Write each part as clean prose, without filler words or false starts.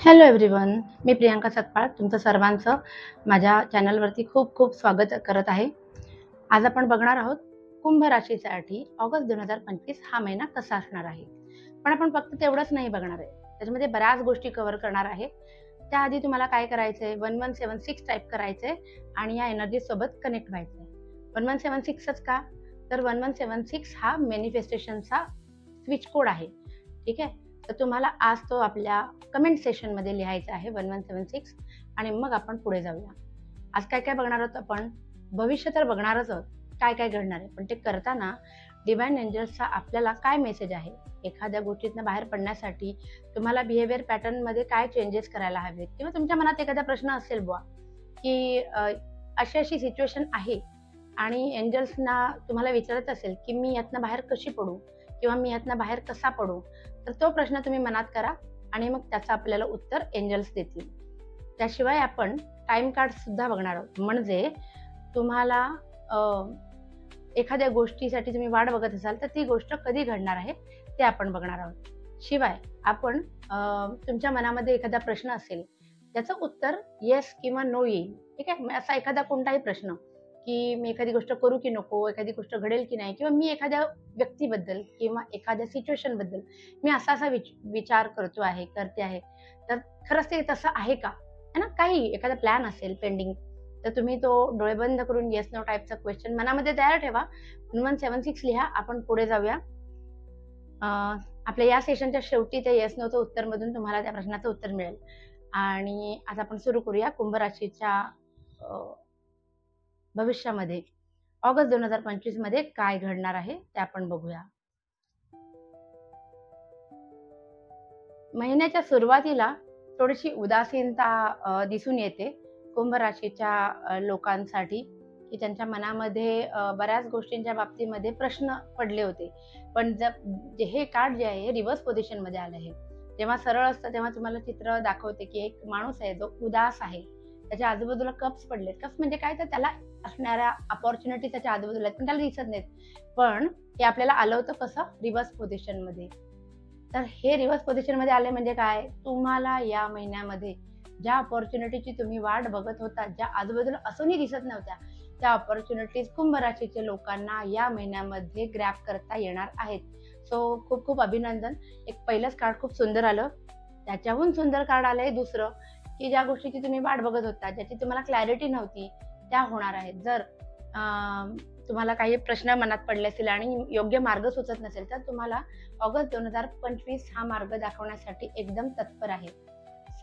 Hello everyone, मी प्रियांका सतपाळ तुमचं सर्वांचं माझ्या चॅनलवरती खूप खूप स्वागत करत आहे. आज आपण बघणार आहोत कुंभ राशीसाठी ऑगस्ट 2025 हा महिना कसा असणार आहे. पण आपण फक्त तेवढंच नाही बघणार आहे, त्याच्यामध्ये बऱ्याच गोष्टी कव्हर करणार आहे. त्याआधी तुम्हाला काय करायचंय, 1176 टाईप करायचंय आणि या एनर्जी सोबत कनेक्ट व्हायचंय. 1176च का, तर 1176 हा मॅनिफेस्टेशनचा स्विच कोड आहे. ठीक आहे, तर तुम्हाला आज तो आपल्या कमेंट सेशनमध्ये लिहायचा आहे 1176 आणि मग आपण पुढे जाऊया. आज काय काय बघणार आहोत आपण, भविष्य तर बघणारच आहोत, काय काय घडणार आहे, पण ते करताना डिवाइन एंजल्सचा आपल्याला काय मेसेज आहे. एखाद्या गोष्टीतनं बाहेर पडण्यासाठी तुम्हाला बिहेवियर पॅटर्नमध्ये काय चेंजेस करायला हवेत, किंवा तुमच्या मनात एखादा प्रश्न असेल बुवा की अशी अशी सिच्युएशन आहे आणि एंजल्सना तुम्हाला विचारत असेल की मी यातनं बाहेर कशी पडू किंवा मी यातनं बाहेर कसा पडू, तर तो प्रश्न तुम्ही मनात करा आणि मग त्याचं आपल्याला उत्तर एंजल्स देतील. त्याशिवाय आपण टाइम कार्ड सुद्धा बघणार आहोत, म्हणजे तुम्हाला एखाद्या गोष्टीसाठी तुम्ही वाट बघत असाल तर ती गोष्ट कधी घडणार आहे ते आपण बघणार आहोत. शिवाय आपण तुमच्या मनामध्ये एखादा प्रश्न असेल त्याचं उत्तर येस किंवा नो येईल. ठीक आहे, असा एखादा कोणताही प्रश्न की मी एखादी गोष्ट करू की नको, एखादी गोष्ट घडेल की नाही, किंवा मी एखाद्या व्यक्तीबद्दल किंवा एखाद्या सिच्युएशन बद्दल मी असा विचार करतो आहे, करते आहे, तर खरंच ते तसं आहे का, है ना. काही एखादा प्लॅन असेल पेंडिंग, तर तुम्ही तो डोळे बंद करून येस नो टाईपचा क्वेश्चन मनामध्ये तयार ठेवा. 1176 लिहा. आपण पुढे जाऊया. आपल्या या सेशनच्या शेवटी त्या येस नोचं उत्तर मधून तुम्हाला त्या प्रश्नाचं उत्तर मिळेल. आणि आज आपण सुरू करूया कुंभ राशीच्या भविष्यामध्ये ऑगस्ट 2025 मध्ये काय घडणार आहे ते आपण बघूया. महिन्याच्या सुरुवातीला थोडीशी उदासीनता दिसून येते कुंभ राशीच्या लोकांसाठी, की त्यांच्या मनामध्ये बऱ्याच गोष्टींच्या बाबतीमध्ये प्रश्न पडले होते. पण हे कार्ड जे आहे रिव्हर्स पोझिशन मध्ये आलं आहे. जेव्हा सरळ असतं तेव्हा तुम्हाला चित्र दाखवते की एक माणूस आहे जो उदास आहे, त्याच्या आजूबाजूला कप्स पडलेत. कप्स म्हणजे काय, तर त्याला असणाऱ्या अपॉर्च्युनिटी त्याच्या आजूबाजूला आहेत पण त्याला दिसत नाहीत. पण हे आपल्याला आलं होतं कसं, रिव्हर्स पोझिशन मध्ये. तर हे रिव्हर्स पोझिशन मध्ये आले म्हणजे काय, तुम्हाला या महिन्यामध्ये ज्या अपॉर्च्युनिटीची तुम्ही वाट बघत होता, ज्या आजूबाजूला असूनही दिसत नव्हत्या, त्या अपॉर्च्युनिटीज कुंभ राशीच्या लोकांना या महिन्यामध्ये ग्रॅब करता येणार आहेत. सो खूप खूप अभिनंदन. एक पहिलंच कार्ड खूप सुंदर आलं. त्याच्याहून सुंदर कार्ड आलंय दुसरं, की ज्या गोष्टीची तुम्ही वाट बघत होता, ज्याची तुम्हाला क्लॅरिटी नव्हती, त्या होणार आहेत. जर तुम्हाला काही प्रश्न मनात पडले असेल आणि योग्य मार्ग सुचत नसेल, तर तुम्हाला ऑगस्ट 2025 हा मार्ग दाखवण्यासाठी एकदम तत्पर आहे.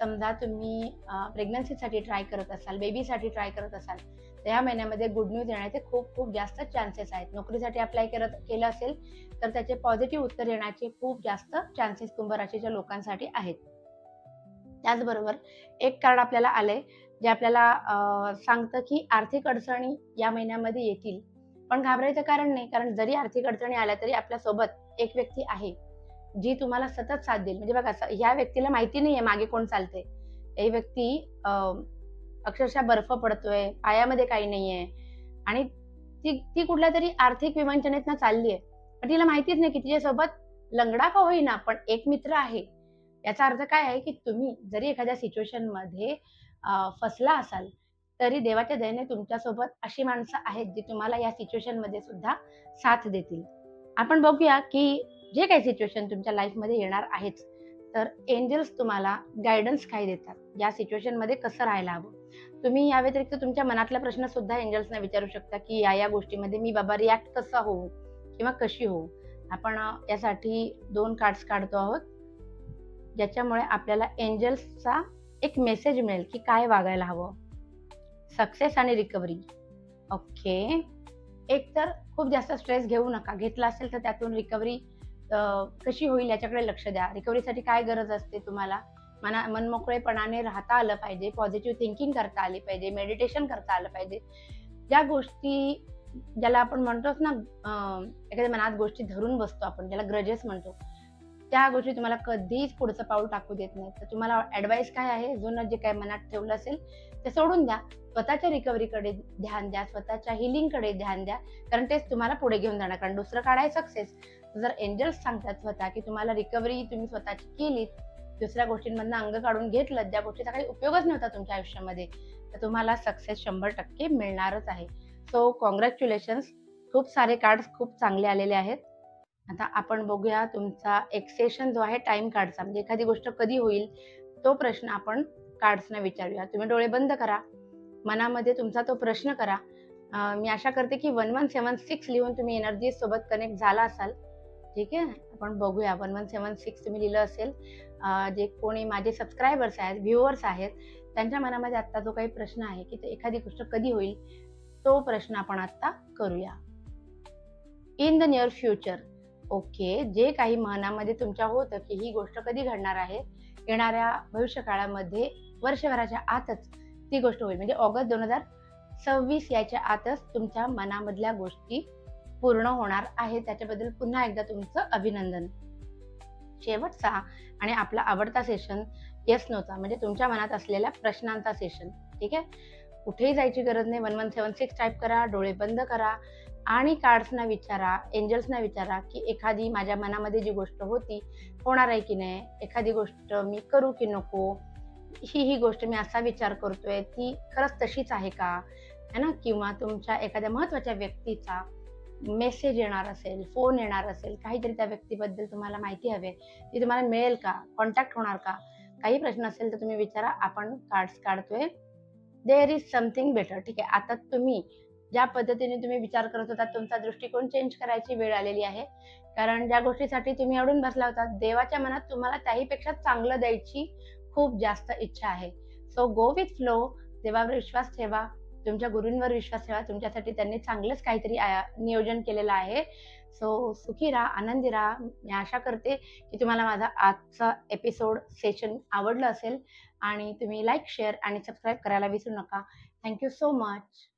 समजा तुम्ही प्रेग्नन्सीसाठी ट्राय करत असाल, बेबीसाठी ट्राय करत असाल, तर या महिन्यामध्ये गुड न्यूज येण्याचे खूप खूप जास्त चान्सेस आहेत. नोकरीसाठी अप्लाय केलं असेल तर त्याचे पॉझिटिव्ह उत्तर येण्याचे खूप जास्त चान्सेस कुंभ राशीच्या लोकांसाठी आहेत. त्याचबरोबर एक कार्ड आपल्याला आलंय जे आपल्याला सांगतं की आर्थिक अडचणी या महिन्यामध्ये येतील, पण घाबरायचं कारण नाही. कारण जरी आर्थिक अडचणी आल्या तरी आपल्यासोबत एक व्यक्ती आहे जी तुम्हाला सतत साथ देईल. म्हणजे बघा, ह्या व्यक्तीला माहिती नाहीये मागे कोण चालते. ही व्यक्ती अक्षरशः बर्फ पडतोय, पायामध्ये काही नाहीये आणि ती कुठल्या तरी आर्थिक विवंचनेतनं चालली आहे, पण तिला माहितीच नाही की तिच्यासोबत लंगडा का होईना पण एक मित्र आहे. याचा अर्थ काय आहे की तुम्ही जरी एखाद्या सिच्युएशन मध्ये फसला असाल, तरी देवाच्या दयेने तुमच्यासोबत अशी माणसं आहेत जी तुम्हाला या सिच्युएशन मध्ये सुद्धा साथ देतील. आपण बघूया की जे काही सिच्युएशन तुमच्या लाईफमध्ये येणार आहेच, तर एंजल्स तुम्हाला गायडन्स काय देतात, या सिच्युएशन मध्ये कसं राहायला हवं. तुम्ही या व्यतिरिक्त तुमच्या मनातला प्रश्न सुद्धा एंजल्सना विचारू शकता की या गोष्टीमध्ये मी बाबा रिॲक्ट कसा होऊ किंवा कशी होऊ. आपण यासाठी 2 कार्ड्स काढतो आहोत, ज्याच्यामुळे आपल्याला एंजल्सचा एक मेसेज मिळेल की काय वागायला हवं. सक्सेस आणि रिकव्हरी. ओके, एक तर खूप जास्त स्ट्रेस घेऊ नका. घेतला असेल तर त्यातून रिकव्हरी कशी होईल याच्याकडे लक्ष द्या. रिकव्हरीसाठी काय गरज असते, तुम्हाला मनमोकळेपणाने राहता आलं पाहिजे, पॉझिटिव्ह थिंकिंग करता आली पाहिजे, मेडिटेशन करता आलं पाहिजे. ज्या गोष्टी ज्याला आपण म्हणतोच ना, एखाद्या मनात गोष्टी धरून बसतो आपण, ज्याला ग्रजेस म्हणतो, त्या गोष्टी तुम्हाला कधीच पुढचं पाऊल टाकू देत नाही. तर तुम्हाला ऍडवाइस काय आहे, जुनं जे काय मनात ठेवलं असेल ते सोडून द्या. स्वतःच्या रिकव्हरीकडे ध्यान द्या, स्वतःच्या हिलिंगकडे ध्यान द्या, कारण तेच तुम्हाला पुढे घेऊन जाणार. कारण दुसरं काढाय सक्सेस. जर एंजल्स सांगतात स्वतः की तुम्हाला रिकव्हरी तुम्ही स्वतःची केलीत, दुसऱ्या गोष्टींमधनं अंग काढून घेतलं, ज्या गोष्टीचा काही उपयोगच नव्हता तुमच्या आयुष्यामध्ये, तर तुम्हाला सक्सेस 100% मिळणारच आहे. सो कॉन्ग्रॅच्युलेशन्स. खूप सारे कार्ड्स खूप चांगले आलेले आहेत. आता आपण बघूया तुमचा एक्सेशन जो आहे टाईम कार्डचा, म्हणजे एखादी गोष्ट कधी होईल, तो प्रश्न आपण कार्ड्सना विचारूया. तुम्ही डोळे बंद करा. मनामध्ये तुमचा तो प्रश्न करा. मी आशा करते की 1176 लिहून तुम्ही एनर्जी सोबत कनेक्ट झाला असाल. ठीक आहे. आपण बघूया 1176 तुम्ही लिहिलं असेल. जे कोणी माझे सबस्क्रायबर्स आहेत, व्ह्यूअर्स आहेत, त्यांच्या मनामध्ये आत्ता जो काही प्रश्न आहे की ते एखादी गोष्ट कधी होईल, तो प्रश्न आपण आत्ता करूया. In the near future. Okay. जे काही मनामध्ये तुमच्या होतं की ही गोष्ट कधी घडणार आहे, येणाऱ्या भविष्यकाळामध्ये वर्षभराच्या आतच ती गोष्ट होईल. म्हणजे ऑगस्ट 2026 याच्या आतच तुमच्या मनामधल्या गोष्टी पूर्ण होणार आहे. त्याच्याबद्दल पुन्हा एकदा तुमचं अभिनंदन. शेवटचा आणि आपला आवडता सेशन येस नोचा, म्हणजे तुमच्या मनात असलेल्या प्रश्नांचा सेशन. ठीक आहे. कुठेही जायची गरज नाही. 1176 टाईप करा, डोळे बंद करा आणि कार्ड्सना विचारा, एंजल्सना विचारा की एखादी माझ्या मनामध्ये जी गोष्ट होती, होणार आहे की नाही? एखादी गोष्ट मी करू की नको? ही गोष्ट मी असा विचार करतोय, ती खरंच तशीच आहे का? है ना? किंवा तुमच्या एखाद्या महत्त्वाच्या व्यक्तीचा मेसेज येणार असेल, फोन येणार असेल, काहीतरी त्या व्यक्तीबद्दल तुम्हाला माहिती हवी आहे, ती तुम्हाला मिळेल का? कॉन्टॅक्ट होणार का? काही प्रश्न असेल तर तुम्ही विचारा. आपण कार्ड्स काढतोय. There is something better. ठीक आहे. आता तुम्ही ज्या पद्धतीने तुम्ही विचार करत होता, तुमचा दृष्टिकोन चेंज करायची वेळ आलेली आहे. कारण ज्या गोष्टीसाठी तुम्ही अडून बसला होता, देवाच्या मनात तुम्हाला त्याहीपेक्षा चांगलं द्यायची खूप जास्त इच्छा आहे. So go with flow. देवावर विश्वास ठेवा. तुमच्या गुरूंवर विश्वास ठेवा. तुमच्यासाठी त्यांनी चांगलंच काहीतरी नियोजन केलेलं आहे. सो सुखी राहा, आनंदी राहा. मी आशा करते की तुम्हाला माझा आजचा एपिसोड सेशन आवडलं असेल आणि तुम्ही लाईक, शेअर आणि सबस्क्राईब करायला विसरू नका. Thank you so much.